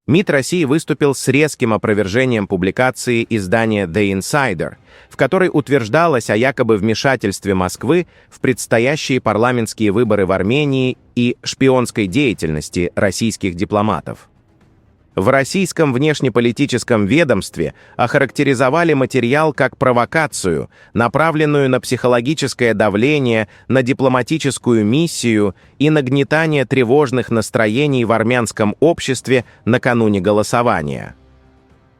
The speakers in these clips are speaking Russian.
МИД России выступил с резким опровержением публикации издания The Insider, в которой утверждалось о якобы вмешательстве Москвы в предстоящие парламентские выборы в Армении и шпионской деятельности российских дипломатов. В российском внешнеполитическом ведомстве охарактеризовали материал как провокацию, направленную на психологическое давление, на дипломатическую миссию и нагнетание тревожных настроений в армянском обществе накануне голосования.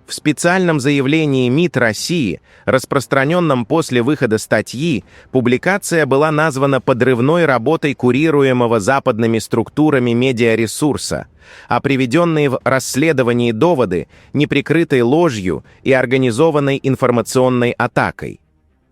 В специальном заявлении МИД России, распространенном после выхода статьи, публикация была названа подрывной работой курируемого западными структурами медиаресурса, а приведенные в расследовании доводы неприкрытой ложью и организованной информационной атакой.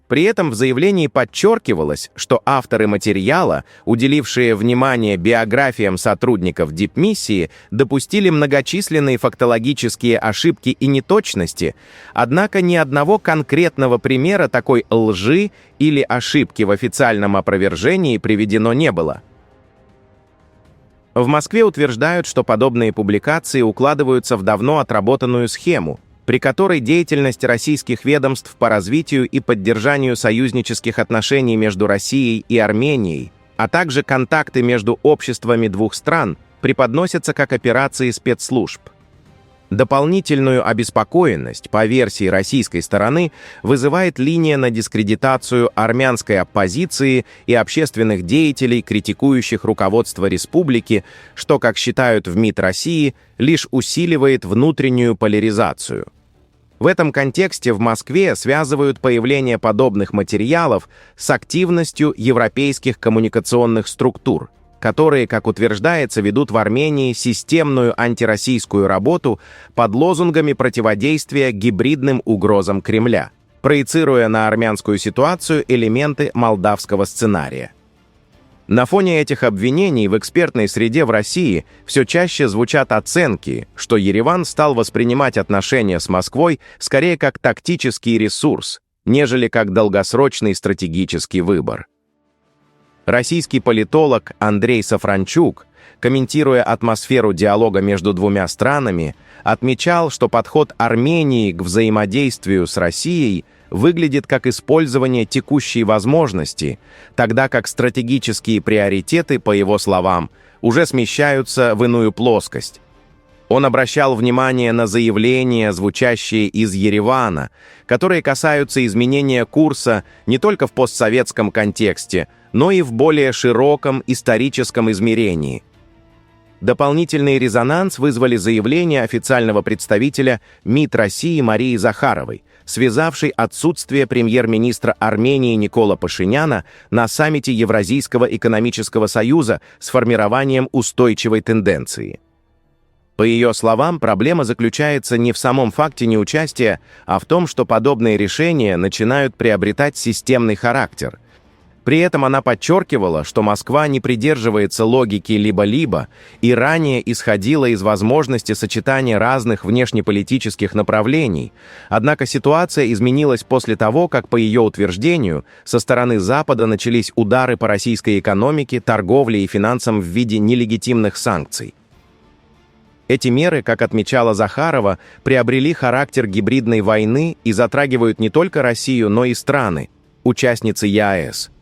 При этом в заявлении подчеркивалось, что авторы материала, уделившие внимание биографиям сотрудников дипмиссии, допустили многочисленные фактологические ошибки и неточности, однако ни одного конкретного примера такой лжи или ошибки в официальном опровержении приведено не было. В Москве утверждают, что подобные публикации укладываются в давно отработанную схему, при которой деятельность российских ведомств по развитию и поддержанию союзнических отношений между Россией и Арменией, а также контакты между обществами двух стран преподносятся как операции спецслужб. Дополнительную обеспокоенность, по версии российской стороны, вызывает линия на дискредитацию армянской оппозиции и общественных деятелей, критикующих руководство республики, что, как считают в МИД России, лишь усиливает внутреннюю поляризацию. В этом контексте в Москве связывают появление подобных материалов с активностью европейских коммуникационных структур, которые, как утверждается, ведут в Армении системную антироссийскую работу под лозунгами противодействия гибридным угрозам Кремля, проецируя на армянскую ситуацию элементы молдавского сценария. На фоне этих обвинений в экспертной среде в России все чаще звучат оценки, что Ереван стал воспринимать отношения с Москвой скорее как тактический ресурс, нежели как долгосрочный стратегический выбор. Российский политолог Андрей Сафранчук, комментируя атмосферу диалога между двумя странами, отмечал, что подход Армении к взаимодействию с Россией выглядит как использование текущей возможности, тогда как стратегические приоритеты, по его словам, уже смещаются в иную плоскость. Он обращал внимание на заявления, звучащие из Еревана, которые касаются изменения курса не только в постсоветском контексте, но и в более широком историческом измерении. Дополнительный резонанс вызвали заявления официального представителя МИД России Марии Захаровой, связавшей отсутствие премьер-министра Армении Никола Пашиняна на саммите Евразийского экономического союза с формированием устойчивой тенденции. По ее словам, проблема заключается не в самом факте неучастия, а в том, что подобные решения начинают приобретать системный характер. При этом она подчеркивала, что Москва не придерживается логики либо-либо и ранее исходила из возможности сочетания разных внешнеполитических направлений. Однако ситуация изменилась после того, как, по ее утверждению, со стороны Запада начались удары по российской экономике, торговле и финансам в виде нелегитимных санкций. Эти меры, как отмечала Захарова, приобрели характер гибридной войны и затрагивают не только Россию, но и страны, участницы ЕАЭС.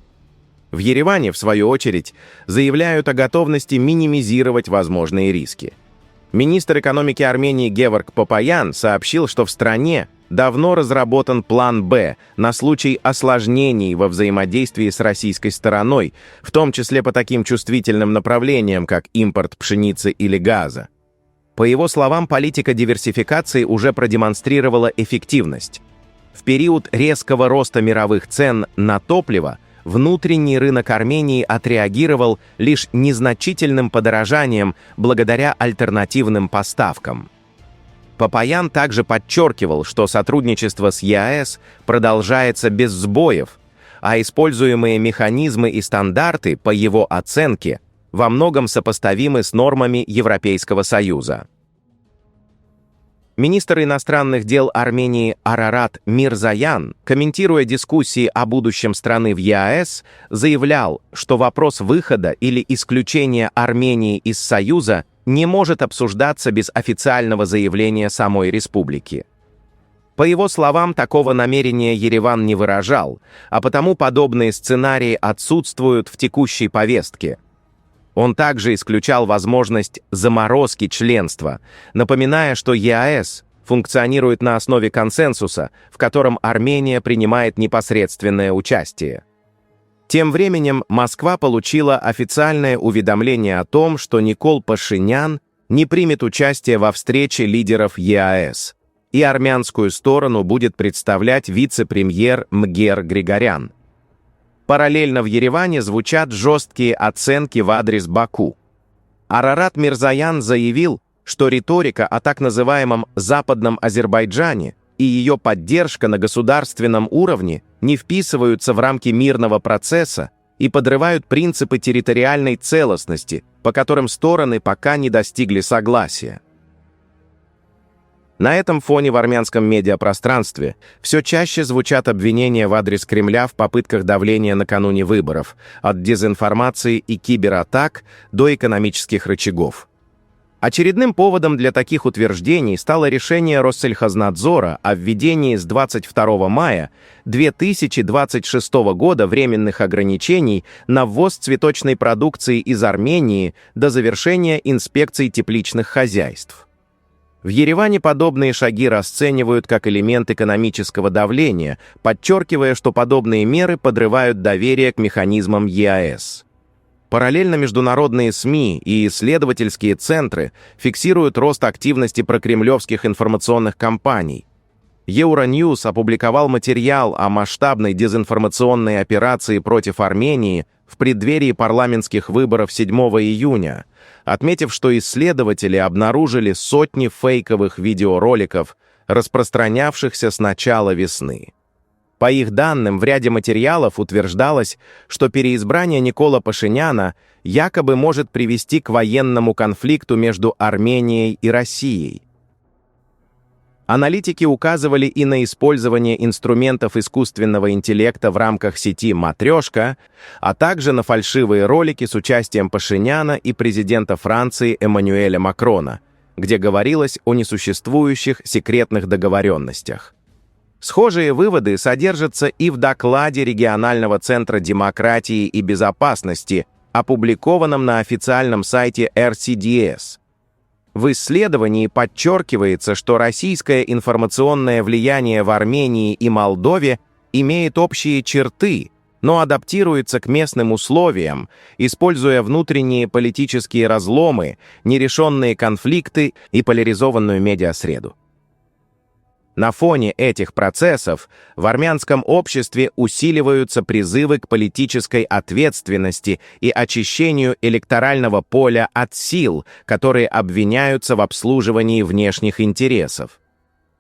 В Ереване, в свою очередь, заявляют о готовности минимизировать возможные риски. Министр экономики Армении Геворг Папаян сообщил, что в стране давно разработан план «Б» на случай осложнений во взаимодействии с российской стороной, в том числе по таким чувствительным направлениям, как импорт пшеницы или газа. По его словам, политика диверсификации уже продемонстрировала эффективность. В период резкого роста мировых цен на топливо внутренний рынок Армении отреагировал лишь незначительным подорожанием благодаря альтернативным поставкам. Папаян также подчеркивал, что сотрудничество с ЕАЭС продолжается без сбоев, а используемые механизмы и стандарты, по его оценке, во многом сопоставимы с нормами Европейского Союза. Министр иностранных дел Армении Арарат Мирзоян, комментируя дискуссии о будущем страны в ЕАЭС, заявлял, что вопрос выхода или исключения Армении из Союза не может обсуждаться без официального заявления самой республики. По его словам, такого намерения Ереван не выражал, а потому подобные сценарии отсутствуют в текущей повестке. Он также исключал возможность заморозки членства, напоминая, что ЕАЭС функционирует на основе консенсуса, в котором Армения принимает непосредственное участие. Тем временем Москва получила официальное уведомление о том, что Никол Пашинян не примет участие во встрече лидеров ЕАЭС, и армянскую сторону будет представлять вице-премьер Мгер Григорян. Параллельно в Ереване звучат жесткие оценки в адрес Баку. Арарат Мирзоян заявил, что риторика о так называемом «Западном Азербайджане» и ее поддержка на государственном уровне не вписываются в рамки мирного процесса и подрывают принципы территориальной целостности, по которым стороны пока не достигли согласия. На этом фоне в армянском медиапространстве все чаще звучат обвинения в адрес Кремля в попытках давления накануне выборов, от дезинформации и кибератак до экономических рычагов. Очередным поводом для таких утверждений стало решение Россельхознадзора о введении с 22 мая 2026 года временных ограничений на ввоз цветочной продукции из Армении до завершения инспекций тепличных хозяйств. В Ереване подобные шаги расценивают как элемент экономического давления, подчеркивая, что подобные меры подрывают доверие к механизмам ЕАЭС. Параллельно международные СМИ и исследовательские центры фиксируют рост активности прокремлевских информационных кампаний. Euronews опубликовал материал о масштабной дезинформационной операции против Армении в преддверии парламентских выборов 7 июня, отметив, что исследователи обнаружили сотни фейковых видеороликов, распространявшихся с начала весны. По их данным, в ряде материалов утверждалось, что переизбрание Никола Пашиняна якобы может привести к военному конфликту между Арменией и Россией. Аналитики указывали и на использование инструментов искусственного интеллекта в рамках сети «Матрешка», а также на фальшивые ролики с участием Пашиняна и президента Франции Эммануэля Макрона, где говорилось о несуществующих секретных договоренностях. Схожие выводы содержатся и в докладе Регионального центра демократии и безопасности, опубликованном на официальном сайте RCDS. В исследовании подчеркивается, что российское информационное влияние в Армении и Молдове имеет общие черты, но адаптируется к местным условиям, используя внутренние политические разломы, нерешенные конфликты и поляризованную медиасреду. На фоне этих процессов в армянском обществе усиливаются призывы к политической ответственности и очищению электорального поля от сил, которые обвиняются в обслуживании внешних интересов.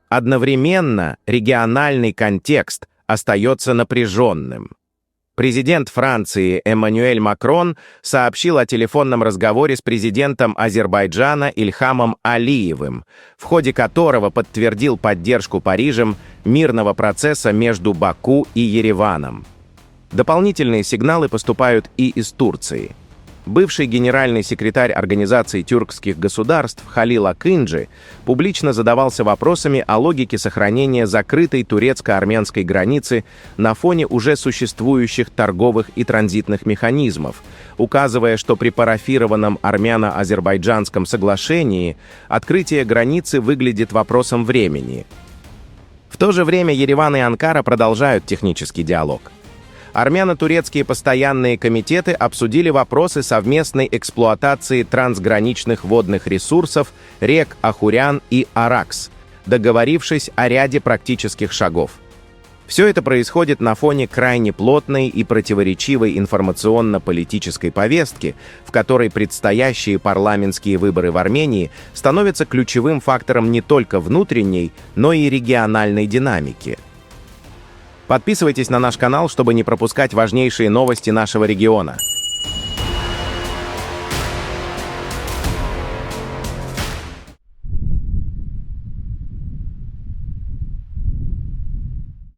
Одновременно региональный контекст остается напряженным. Президент Франции Эммануэль Макрон сообщил о телефонном разговоре с президентом Азербайджана Ильхамом Алиевым, в ходе которого подтвердил поддержку Парижем мирного процесса между Баку и Ереваном. Дополнительные сигналы поступают и из Турции. Бывший генеральный секретарь Организации тюркских государств Халил Акинджи публично задавался вопросами о логике сохранения закрытой турецко-армянской границы на фоне уже существующих торговых и транзитных механизмов, указывая, что при парафированном армяно-азербайджанском соглашении открытие границы выглядит вопросом времени. В то же время Ереван и Анкара продолжают технический диалог. Армяно-турецкие постоянные комитеты обсудили вопросы совместной эксплуатации трансграничных водных ресурсов рек Ахурян и Аракс, договорившись о ряде практических шагов. Все это происходит на фоне крайне плотной и противоречивой информационно-политической повестки, в которой предстоящие парламентские выборы в Армении становятся ключевым фактором не только внутренней, но и региональной динамики. Подписывайтесь на наш канал, чтобы не пропускать важнейшие новости нашего региона.